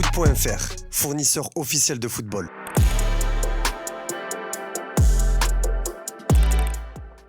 Foot.fr, fournisseur officiel de football.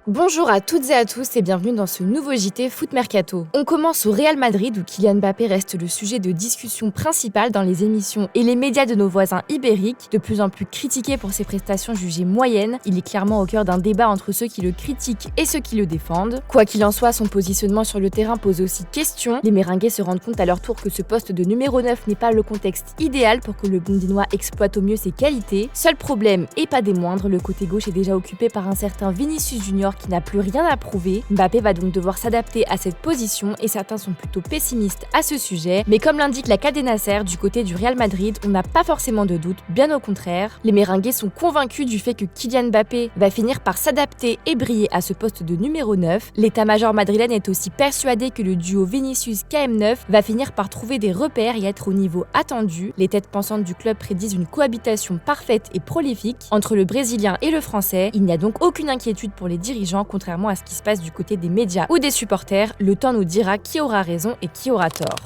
Bonjour à toutes et à tous et bienvenue dans ce nouveau JT Foot Mercato. On commence au Real Madrid où Kylian Mbappé reste le sujet de discussion principal dans les émissions et les médias de nos voisins ibériques. De plus en plus critiqué pour ses prestations jugées moyennes, il est clairement au cœur d'un débat entre ceux qui le critiquent et ceux qui le défendent. Quoi qu'il en soit, son positionnement sur le terrain pose aussi question. Les Merengues se rendent compte à leur tour que ce poste de numéro 9 n'est pas le contexte idéal pour que le Bondinois exploite au mieux ses qualités. Seul problème, et pas des moindres, le côté gauche est déjà occupé par un certain Vinicius Junior qui n'a plus rien à prouver. Mbappé va donc devoir s'adapter à cette position et certains sont plutôt pessimistes à ce sujet. Mais comme l'indique la Cadena Ser, du côté du Real Madrid, on n'a pas forcément de doute, bien au contraire. Les Merengues sont convaincus du fait que Kylian Mbappé va finir par s'adapter et briller à ce poste de numéro 9. L'état-major madrilène est aussi persuadé que le duo Vinicius-KM9 va finir par trouver des repères et être au niveau attendu. Les têtes pensantes du club prédisent une cohabitation parfaite et prolifique entre le Brésilien et le Français. Il n'y a donc aucune inquiétude pour les dirigeants, contrairement à ce qui se passe du côté des médias ou des supporters. Le temps nous dira qui aura raison et qui aura tort.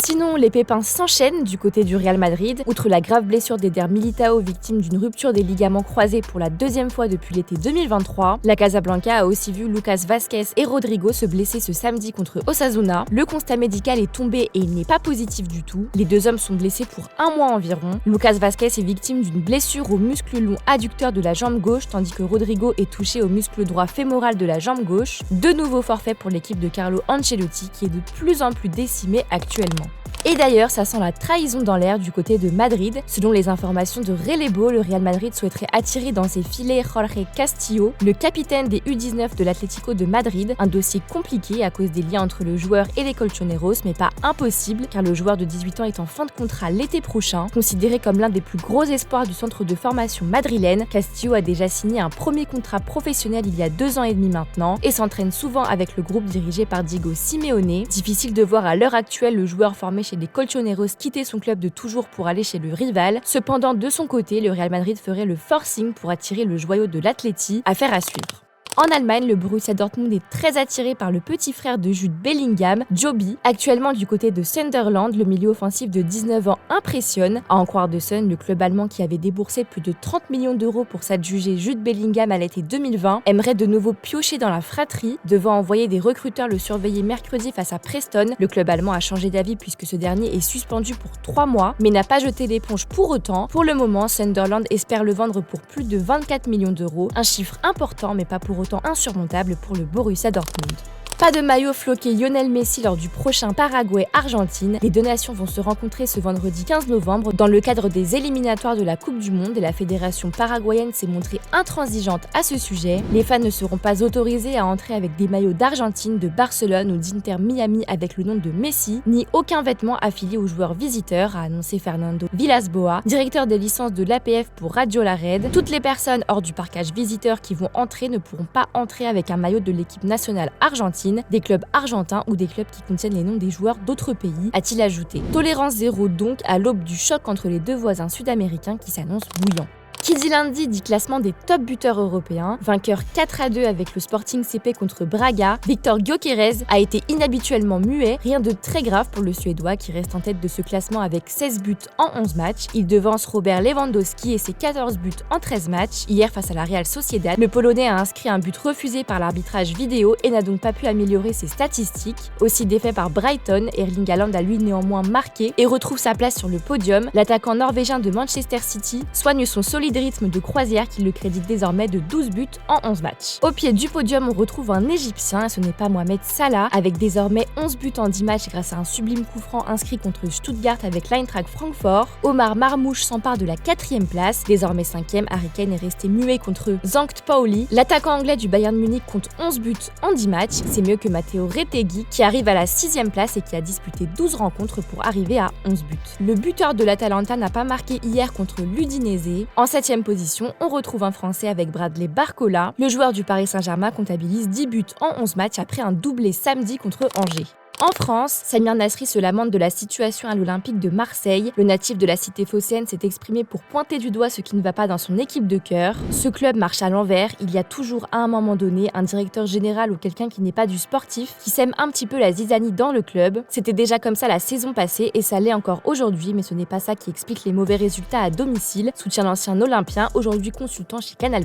Sinon, les pépins s'enchaînent du côté du Real Madrid. Outre la grave blessure d'Eder Militao, victime d'une rupture des ligaments croisés pour la deuxième fois depuis l'été 2023, la Casablanca a aussi vu Lucas Vázquez et Rodrigo se blesser ce samedi contre Osasuna. Le constat médical est tombé et il n'est pas positif du tout. Les deux hommes sont blessés pour un mois environ. Lucas Vázquez est victime d'une blessure au muscle long adducteur de la jambe gauche, tandis que Rodrigo est touché au muscle droit fémoral de la jambe gauche. De nouveaux forfaits pour l'équipe de Carlo Ancelotti qui est de plus en plus décimée actuellement. Et d'ailleurs, ça sent la trahison dans l'air du côté de Madrid. Selon les informations de Relevo, le Real Madrid souhaiterait attirer dans ses filets Jorge Castillo, le capitaine des U19 de l'Atlético de Madrid. Un dossier compliqué à cause des liens entre le joueur et les Colchoneros, mais pas impossible, car le joueur de 18 ans est en fin de contrat l'été prochain. Considéré comme l'un des plus gros espoirs du centre de formation madrilène, Castillo a déjà signé un premier contrat professionnel il y a 2 ans et demi maintenant, et s'entraîne souvent avec le groupe dirigé par Diego Simeone. Difficile de voir à l'heure actuelle le joueur formé chez les Colchoneros quitter son club de toujours pour aller chez le rival. Cependant, de son côté, le Real Madrid ferait le forcing pour attirer le joyau de l'Atleti. Affaire à suivre. En Allemagne, le Borussia Dortmund est très attiré par le petit frère de Jude Bellingham, Joby. Actuellement du côté de Sunderland, le milieu offensif de 19 ans impressionne. À en croire The Sun, le club allemand qui avait déboursé plus de 30 millions d'euros pour s'adjuger Jude Bellingham à l'été 2020 aimerait de nouveau piocher dans la fratrie. Devant envoyer des recruteurs le surveiller mercredi face à Preston, le club allemand a changé d'avis puisque ce dernier est suspendu pour 3 mois, mais n'a pas jeté l'éponge pour autant. Pour le moment, Sunderland espère le vendre pour plus de 24 millions d'euros, un chiffre important mais pas pour autant insurmontable pour le Borussia Dortmund. Pas de maillot floqué Lionel Messi lors du prochain Paraguay-Argentine. Les deux nations vont se rencontrer ce vendredi 15 novembre dans le cadre des éliminatoires de la Coupe du Monde et la fédération paraguayenne s'est montrée intransigeante à ce sujet. Les fans ne seront pas autorisés à entrer avec des maillots d'Argentine, de Barcelone ou d'Inter Miami avec le nom de Messi, ni aucun vêtement affilié aux joueurs visiteurs, a annoncé Fernando Villas-Boas, directeur des licences de l'APF pour Radio La Red. Toutes les personnes hors du parcage visiteur qui vont entrer ne pourront pas entrer avec un maillot de l'équipe nationale argentine, des clubs argentins ou des clubs qui contiennent les noms des joueurs d'autres pays, a-t-il ajouté. Tolérance zéro donc à l'aube du choc entre les deux voisins sud-américains qui s'annoncent bouillants. Qui dit lundi dit classement des top buteurs européens. Vainqueur 4-2 avec le Sporting CP contre Braga, Victor Gyökeres a été inhabituellement muet. Rien de très grave pour le Suédois qui reste en tête de ce classement avec 16 buts en 11 matchs. Il devance Robert Lewandowski et ses 14 buts en 13 matchs. Hier face à la Real Sociedad, le Polonais a inscrit un but refusé par l'arbitrage vidéo et n'a donc pas pu améliorer ses statistiques. Aussi défait par Brighton, Erling Haaland a lui néanmoins marqué et retrouve sa place sur le podium. L'attaquant norvégien de Manchester City soigne son solide rythme de croisière qui le crédite désormais de 12 buts en 11 matchs. Au pied du podium, on retrouve un Égyptien, et ce n'est pas Mohamed Salah, avec désormais 11 buts en 10 matchs grâce à un sublime coup franc inscrit contre Stuttgart avec l'Eintracht Francfort. Omar Marmouche s'empare de la 4e place. Désormais 5e, Harry Kane est resté muet contre Sankt Pauli. L'attaquant anglais du Bayern Munich compte 11 buts en 10 matchs. C'est mieux que Matteo Retegui qui arrive à la 6e place et qui a disputé 12 rencontres pour arriver à 11 buts. Le buteur de l'Atalanta n'a pas marqué hier contre l'Udinese. En 7e position, on retrouve un Français avec Bradley Barcola. Le joueur du Paris Saint-Germain comptabilise 10 buts en 11 matchs après un doublé samedi contre Angers. En France, Samir Nasri se lamente de la situation à l'Olympique de Marseille. Le natif de la cité phocéenne s'est exprimé pour pointer du doigt ce qui ne va pas dans son équipe de cœur. Ce club marche à l'envers, il y a toujours à un moment donné un directeur général ou quelqu'un qui n'est pas du sportif qui sème un petit peu la zizanie dans le club. C'était déjà comme ça la saison passée et ça l'est encore aujourd'hui, mais ce n'est pas ça qui explique les mauvais résultats à domicile, soutient l'ancien Olympien, aujourd'hui consultant chez Canal+.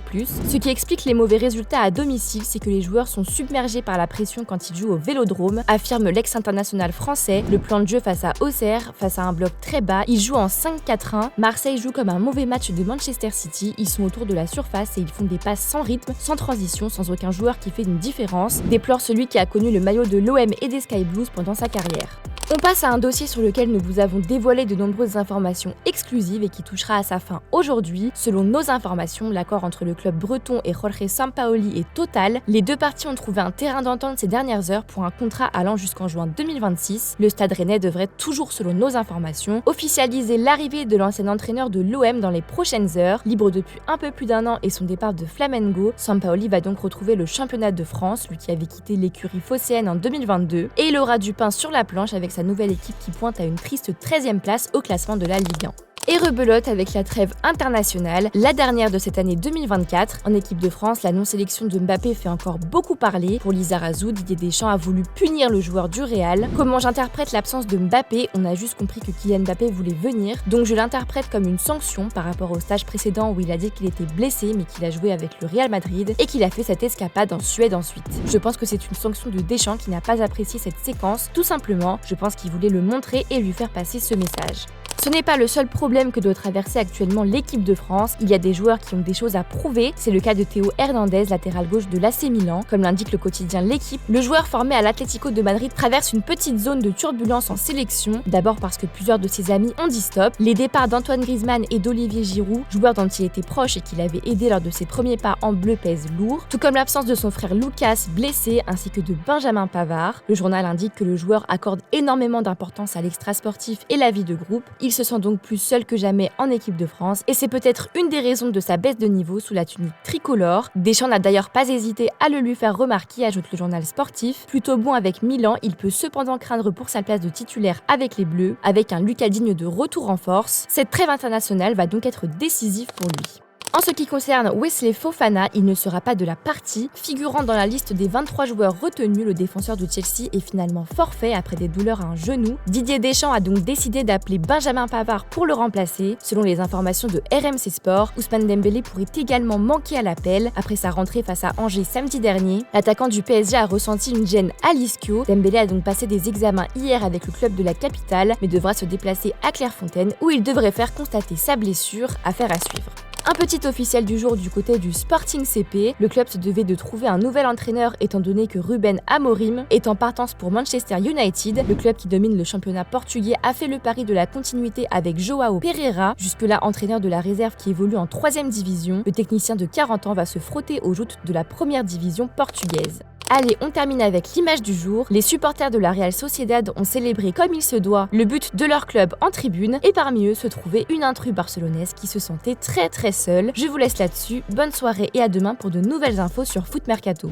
Ce qui explique les mauvais résultats à domicile, c'est que les joueurs sont submergés par la pression quand ils jouent au Vélodrome, affirme l'ex-international français. Le plan de jeu face à Auxerre, face à un bloc très bas, ils jouent en 5-4-1. Marseille joue comme un mauvais match de Manchester City, ils sont autour de la surface et ils font des passes sans rythme, sans transition, sans aucun joueur qui fait une différence, déplore celui qui a connu le maillot de l'OM et des Sky Blues pendant sa carrière. On passe à un dossier sur lequel nous vous avons dévoilé de nombreuses informations exclusives et qui touchera à sa fin aujourd'hui. Selon nos informations, l'accord entre le club breton et Jorge Sampaoli est total. Les deux parties ont trouvé un terrain d'entente ces dernières heures pour un contrat allant jusqu'en juin 2026. Le Stade Rennais devrait toujours, selon nos informations, officialiser l'arrivée de l'ancien entraîneur de l'OM dans les prochaines heures. Libre depuis un peu plus d'un an et son départ de Flamengo, Sampaoli va donc retrouver le championnat de France, lui qui avait quitté l'écurie phocéenne en 2022, et il aura du pain sur la planche avec sa nouvelle équipe qui pointe à une triste 13e place au classement de la Ligue 1. Et rebelote avec la trêve internationale, la dernière de cette année 2024. En équipe de France, la non-sélection de Mbappé fait encore beaucoup parler. Pour Lizarazu, Didier Deschamps a voulu punir le joueur du Real. Comment j'interprète l'absence de Mbappé? On a juste compris que Kylian Mbappé voulait venir, donc je l'interprète comme une sanction par rapport au stage précédent où il a dit qu'il était blessé mais qu'il a joué avec le Real Madrid et qu'il a fait cette escapade en Suède ensuite. Je pense que c'est une sanction de Deschamps qui n'a pas apprécié cette séquence. Tout simplement, je pense qu'il voulait le montrer et lui faire passer ce message. Ce n'est pas le seul problème que doit traverser actuellement l'équipe de France. Il y a des joueurs qui ont des choses à prouver. C'est le cas de Théo Hernandez, latéral gauche de l'AC Milan. Comme l'indique le quotidien L'Équipe, le joueur formé à l'Atlético de Madrid traverse une petite zone de turbulence en sélection. D'abord parce que plusieurs de ses amis ont dit stop. Les départs d'Antoine Griezmann et d'Olivier Giroud, joueurs dont il était proche et qu'il avait aidé lors de ses premiers pas en bleu, pèsent lourd. Tout comme l'absence de son frère Lucas, blessé, ainsi que de Benjamin Pavard. Le journal indique que le joueur accorde énormément d'importance à l'extra-sportif et la vie de groupe. Il se sent donc plus seul que jamais en équipe de France et c'est peut-être une des raisons de sa baisse de niveau sous la tunique tricolore. Deschamps n'a d'ailleurs pas hésité à le lui faire remarquer, ajoute le journal sportif. Plutôt bon avec Milan, il peut cependant craindre pour sa place de titulaire avec les Bleus, avec un Lucas Digne de retour en force. Cette trêve internationale va donc être décisive pour lui. En ce qui concerne Wesley Fofana, il ne sera pas de la partie. Figurant dans la liste des 23 joueurs retenus, le défenseur de Chelsea est finalement forfait après des douleurs à un genou. Didier Deschamps a donc décidé d'appeler Benjamin Pavard pour le remplacer. Selon les informations de RMC Sport, Ousmane Dembélé pourrait également manquer à l'appel après sa rentrée face à Angers samedi dernier. L'attaquant du PSG a ressenti une gêne à l'ischio. Dembélé a donc passé des examens hier avec le club de la capitale, mais devra se déplacer à Clairefontaine où il devrait faire constater sa blessure. Affaire à suivre. Un petit officiel du jour du côté du Sporting CP, le club se devait de trouver un nouvel entraîneur étant donné que Ruben Amorim est en partance pour Manchester United. Le club qui domine le championnat portugais a fait le pari de la continuité avec Joao Pereira, jusque-là entraîneur de la réserve qui évolue en 3e division. Le technicien de 40 ans va se frotter aux joutes de la première division portugaise. Allez, on termine avec l'image du jour. Les supporters de la Real Sociedad ont célébré comme il se doit le but de leur club en tribune et parmi eux se trouvait une intrue barcelonaise qui se sentait très seule. Je vous laisse là-dessus, bonne soirée et à demain pour de nouvelles infos sur Foot Mercato.